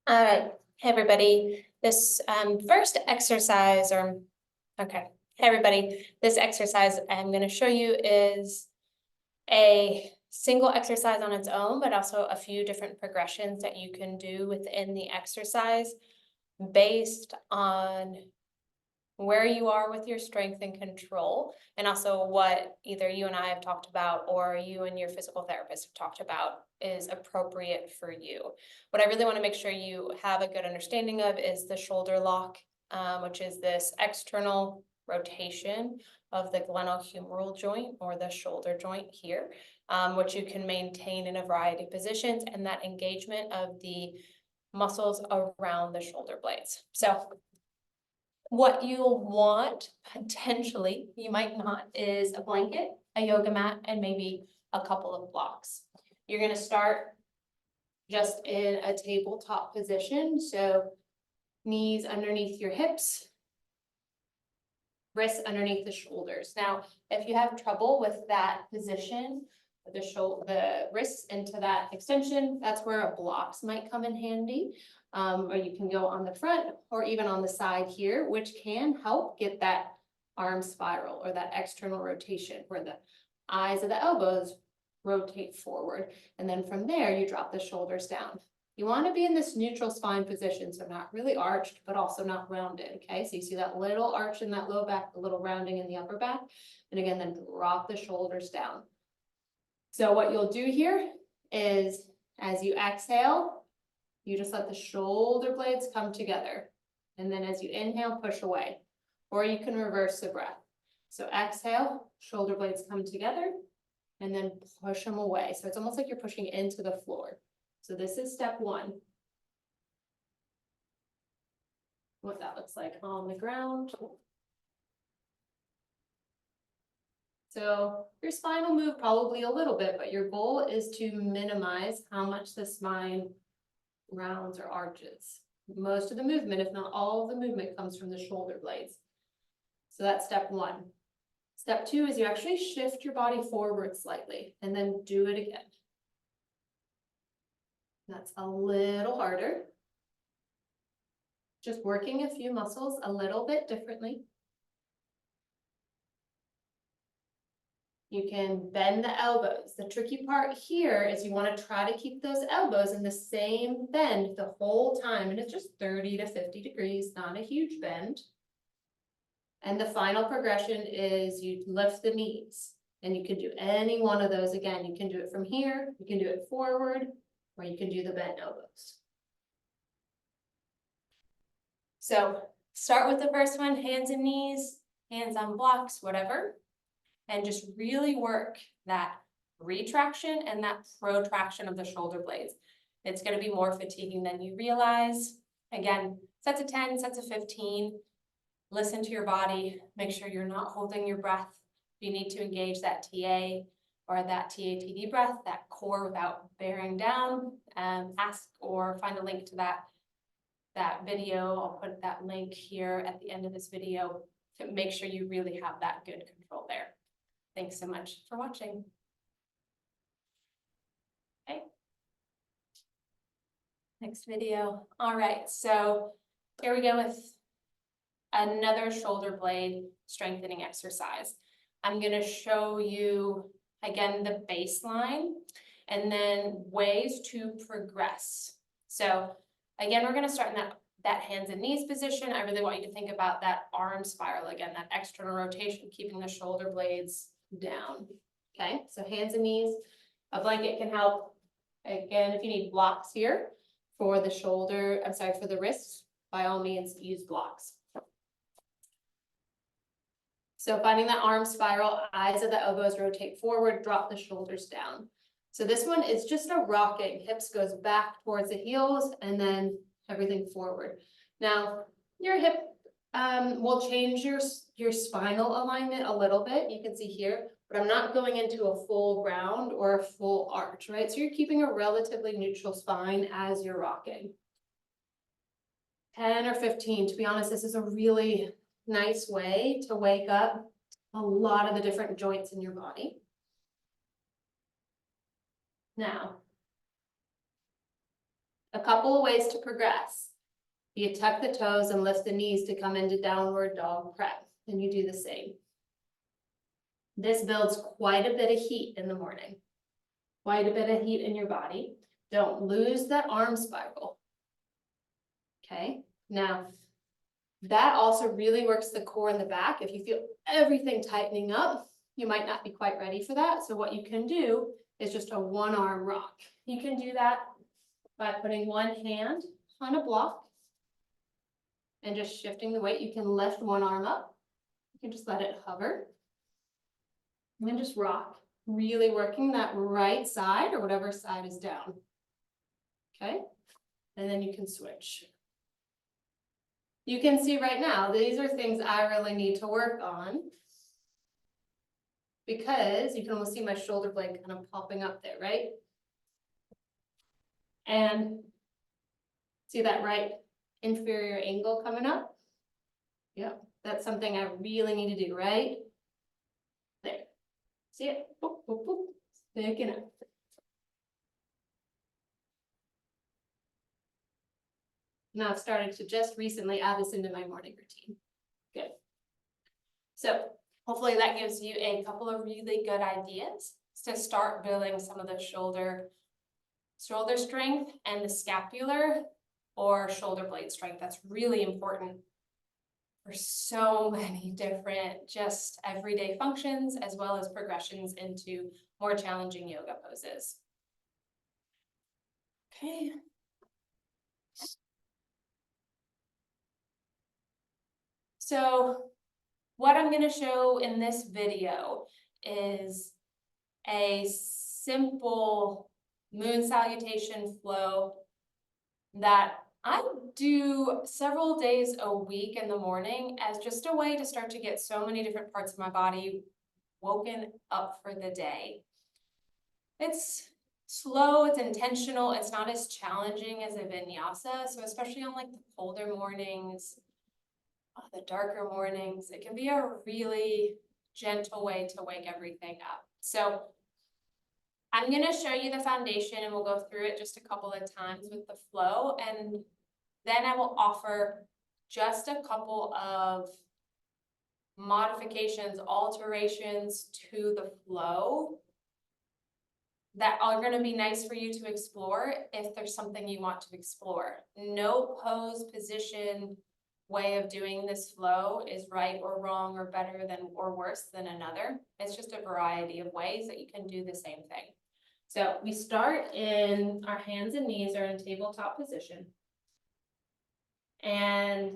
All right, hey everybody. This first exercise, hey everybody, this exercise I'm going to show you is a single exercise on its own, but also a few different progressions that you can do within the exercise based on where you are with your strength and control, and also what either you and I have talked about or you and your physical therapist have talked about is appropriate for you. What I really want to make sure you have a good understanding of is the shoulder lock, which is this external rotation of the glenohumeral joint or the shoulder joint here, which you can maintain in a variety of positions, and that engagement of the muscles around the shoulder blades. So what you'll want, potentially, you might not, is a blanket, a yoga mat, and maybe a couple of blocks. You're gonna start just in a tabletop position, so knees underneath your hips, wrists underneath the shoulders. Now, if you have trouble with that position, the wrists into that extension, that's where blocks might come in handy. Or you can go on the front or even on the side here, which can help get that arm spiral or that external rotation where the eyes of the elbows rotate forward. And then from there, you drop the shoulders down. You want to be in this neutral spine position, so not really arched, but also not rounded, okay? So you see that little arch in that low back, a little rounding in the upper back. And again, then drop the shoulders down. So what you'll do here is, as you exhale, you just let the shoulder blades come together. And then as you inhale, push away. Or you can reverse the breath. So exhale, shoulder blades come together, and then push them away. So it's almost like you're pushing into the floor. So this is step one. What that looks like on the ground. So your spine will move probably a little bit, but your goal is to minimize how much the spine rounds or arches. Most of the movement, if not all of the movement, comes from the shoulder blades. So that's step one. Step two is you actually shift your body forward slightly and then do it again. That's a little harder. Just working a few muscles a little bit differently. You can bend the elbows. The tricky part here is you want to try to keep those elbows in the same bend the whole time. And it's just 30 to 50 degrees, not a huge bend. And the final progression is you lift the knees. And you can do any one of those again. You can do it from here, you can do it forward, or you can do the bent elbows. So start with the first one, hands and knees, hands on blocks, whatever. And just really work that retraction and that protraction of the shoulder blades. It's going to be more fatiguing than you realize. Again, sets of 10, sets of 15. Listen to your body. Make sure you're not holding your breath. You need to engage that TA or that TATD breath, that core without bearing down. Ask or find a link to that video. I'll put that link here at the end of this video to make sure you really have that good control there. Thanks so much for watching. Okay. Next video. All right, so here we go with another shoulder blade strengthening exercise. I'm going to show you, again, the baseline and then ways to progress. So again, we're going to start in that hands and knees position. I really want you to think about that arm spiral again, that external rotation, keeping the shoulder blades down. Okay, so hands and knees. A blanket can help. Again, if you need blocks here for the shoulder, I'm sorry, for the wrists, by all means use blocks. So finding that arm spiral, eyes of the elbows rotate forward, drop the shoulders down. So this one is just a rocking. Hips goes back towards the heels and then everything forward. Now your hip will change your spinal alignment a little bit. You can see here, but I'm not going into a full round or a full arch, right? So you're keeping a relatively neutral spine as you're rocking. 10 or 15, to be honest, this is a really nice way to wake up a lot of the different joints in your body. Now, A couple of ways to progress. You tuck the toes and lift the knees to come into downward dog prep, and you do the same. This builds quite a bit of heat in the morning. Quite a bit of heat in your body. Don't lose that arm spiral. Okay, now that also really works the core and the back. If you feel everything tightening up, you might not be quite ready for that. So what you can do is just a one arm rock. You can do that by putting one hand on a block and just shifting the weight. You can lift one arm up. You can just let it hover. And then just rock, really working that right side or whatever side is down. Okay, and then you can switch. You can see right now, these are things I really need to work on because you can almost see my shoulder blade kind of popping up there, right? And see that right inferior angle coming up? Yep, that's something I really need to do, right? There. See it? Boop, boop, boop. Sticking up. Now I've started to just recently add this into my morning routine. Good. So hopefully that gives you a couple of really good ideas to start building some of the shoulder strength and the scapular or shoulder blade strength. That's really important for so many different just everyday functions, as well as progressions into more challenging yoga poses. Okay. So what I'm going to show in this video is a simple moon salutation flow that I do several days a week in the morning as just a way to start to get so many different parts of my body woken up for the day. It's slow, it's intentional, it's not as challenging as a vinyasa. So especially on like the colder mornings, the darker mornings, it can be a really gentle way to wake everything up. So I'm going to show you the foundation and we'll go through it just a couple of times with the flow, and then I will offer just a couple of modifications, alterations to the flow that are going to be nice for you to explore if there's something you want to explore. No pose, position, way of doing this flow is right or wrong or better than or worse than another. It's just a variety of ways that you can do the same thing. So we start in our hands and knees are in tabletop position. And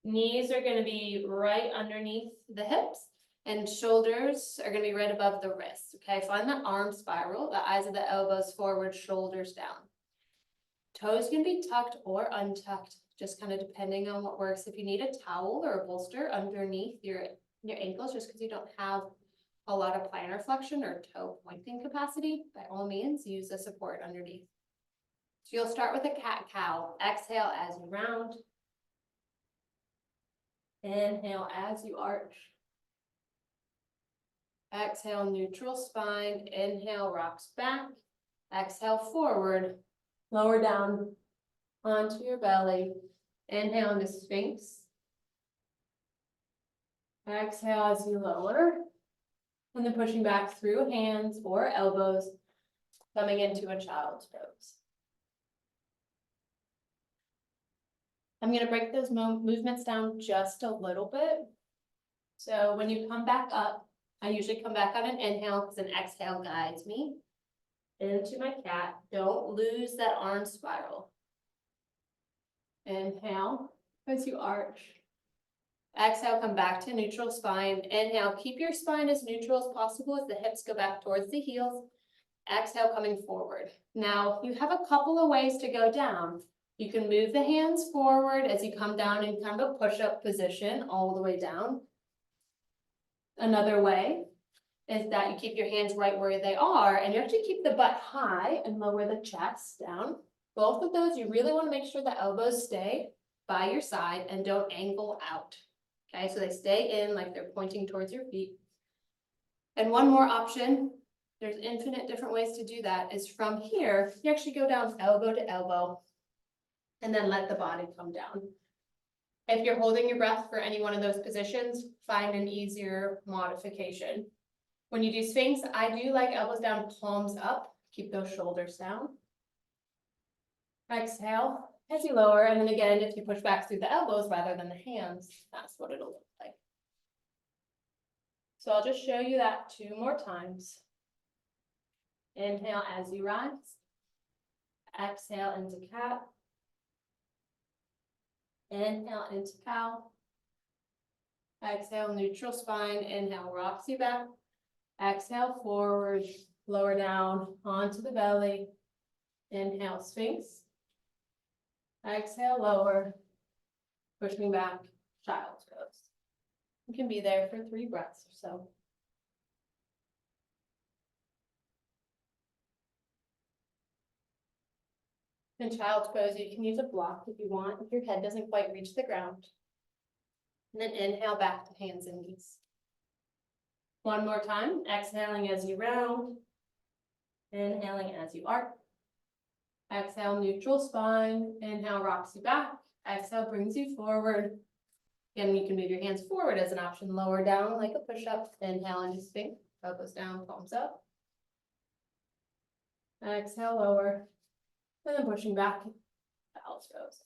knees are going to be right underneath the hips and shoulders are going to be right above the wrists. Okay, find that arm spiral, the eyes of the elbows forward, shoulders down. Toes can be tucked or untucked, just kind of depending on what works. If you need a towel or a bolster underneath your ankles, just because you don't have a lot of plantar flexion or toe pointing capacity, by all means, use the support underneath. So you'll start with a cat-cow. Exhale as you round. Inhale as you arch. Exhale, neutral spine. Inhale, rocks back. Exhale, forward. Lower down onto your belly. Inhale into Sphinx. Exhale as you lower. And then pushing back through hands or elbows, coming into a child's pose. I'm going to break those movements down just a little bit. So when you come back up, I usually come back on an inhale because an exhale guides me into my cat. Don't lose that arm spiral. Inhale as you arch. Exhale, come back to neutral spine. Inhale, keep your spine as neutral as possible as the hips go back towards the heels. Exhale, coming forward. Now, you have a couple of ways to go down. You can move the hands forward as you come down in kind of a push-up position all the way down. Another way is that you keep your hands right where they are and you actually keep the butt high and lower the chest down. Both of those, you really want to make sure the elbows stay by your side and don't angle out. Okay, so they stay in like they're pointing towards your feet. And one more option there's infinite different ways to do that, is from here, you actually go down elbow to elbow and then let the body come down. If you're holding your breath for any one of those positions, find an easier modification. When you do Sphinx, I do like elbows down, palms up, keep those shoulders down. Exhale as you lower, and then again, if you push back through the elbows rather than the hands, that's what it'll look like. So I'll just show you that 2 more times. Inhale as you rise. Exhale into cat. Inhale into cow. Exhale, neutral spine. Inhale, rocks you back. Exhale, forward, lower down onto the belly. Inhale, Sphinx. Exhale, lower, pushing back, child's pose. You can be there for 3 breaths or so. In child's pose, you can use a block if you want, if your head doesn't quite reach the ground. And then inhale back to hands and knees. 1 more time, exhaling as you round. Inhaling as you arc. Exhale, neutral spine. Inhale, rocks you back. Exhale, brings you forward. Again, you can move your hands forward as an option, lower down like a push-up. Inhale into Sphinx, elbows down, palms up. Exhale, lower. And then pushing back, child's pose.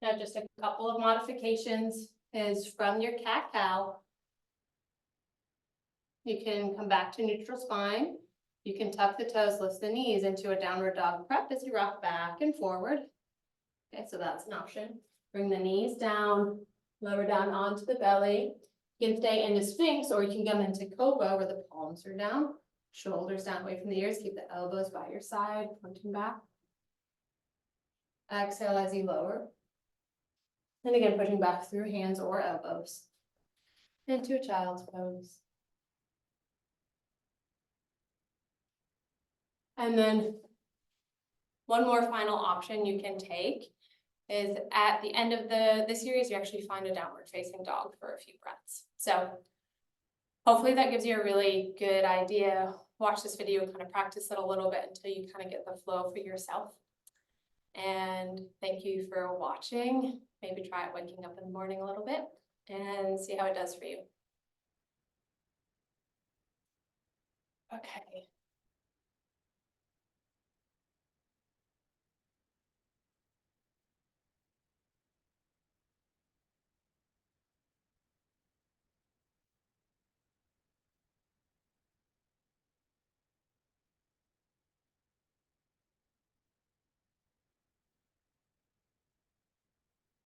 Now just a couple of modifications is from your cat-cow. You can come back to neutral spine. You can tuck the toes, lift the knees into a downward dog prep as you rock back and forward. Okay, so that's an option. Bring the knees down, lower down onto the belly. You can stay into Sphinx, or you can come into Cobra where the palms are down, shoulders down away from the ears. Keep the elbows by your side, pointing back. Exhale as you lower. And again, pushing back through hands or elbows into a child's pose. And then 1 more final option you can take is at the end of the series, you actually find a downward facing dog for a few breaths. So hopefully that gives you a really good idea. Watch this video, kind of practice it a little bit until you kind of get the flow for yourself. And thank you for watching. Maybe try it waking up in the morning a little bit and see how it does for you. Okay.